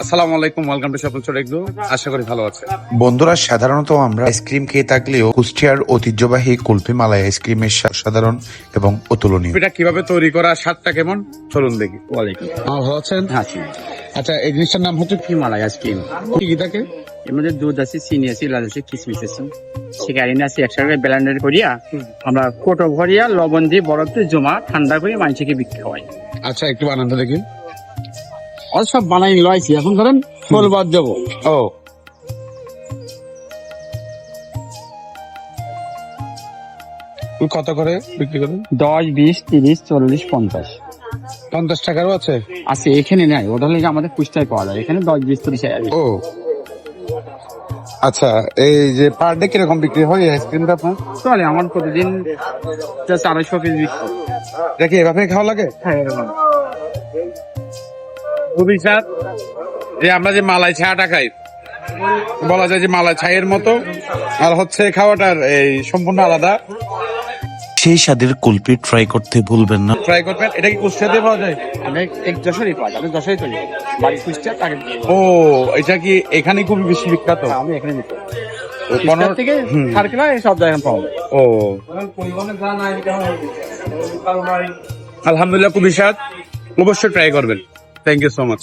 আসসালামু আলাইকুম, welcome to স্বপ্ন ছোট একদম। আশা করি ভালো আছে। বন্ধুরা, সাধারণত আমরা আইসক্রিম খেয়ে থাকলেও কুষ্টিয়ার ঐতিহ্যবাহী কুলফি মালাই আইসক্রিমের স্বাদ সাধারণ এবং অতুলনীয়। এটা কিভাবে তৈরি করা, স্বাদটা কেমন, চলুন দেখি। ওয়ালাইকুম ভালো আছেন? হ্যাঁ চিনি আচ্ছা, এই জিনিসটার নাম হচ্ছে কি মালাই আইসক্রিম। কি কি থাকে? এর মধ্যে দুধ আছে, চিনি আছে, এলাচ আছে, কিশমিশ আছে, শিকারিনা আছে। একসাথে ব্লেন্ডার করিয়া আমরা কোটো ভরিয়া লবণ দিয়ে বরফ দিয়ে জমা ঠান্ডা করে মানুষকে বিক্রি হয়। আচ্ছা, একটু বানানটা দেখি। আর সব বানাই লইছি, এখন ধরেন ফল বাদ দেবো। ও কত করে বিক্রি করেন? 10, 20, 30, 40, 50 50 টাকারও আছে? আছে। এখানে নাই, ওটা লেগে আমাদের কুষ্টায় পাওয়া যায়। এখানে 10, 20, 30 ও আচ্ছা, এই যে পার ডে কিরকম বিক্রি হয় এই আইসক্রিমটা আপনার? চলে। আমার প্রতিদিন 400 পিস বিক্রি হয়। এটা কি এভাবে খাওয়া লাগে? হ্যাঁ এরকম। খুবই স্বাদ। যে আমরা যে মালাই ছায়াটা খাই, বলা যায় যে মালাই ছাইয়ের মতো, আর হচ্ছে খাওয়াটার এই সম্পূর্ণ আলাদা। সেই স্বাদের কুলফি ট্রাই করতে ভুলবেন না। ট্রাই করবেন। এটা কি কুষ্টিয়াতে পাওয়া যায়? আমি এক যশোরই পাওয়া যায়, আমি যশোরই তৈরি করি। বাড়ি কুষ্টিয়া, তাকে ও, এটা কি এখানে খুবই বেশি বিখ্যাত? আমি এখানে নিতে পনেরো থেকে হুম। সার্কেলা এই সব জায়গায় পাওয়া যায়। ও আলহামদুলিল্লাহ, খুবই স্বাদ। অবশ্যই ট্রাই করবেন। Thank you so much.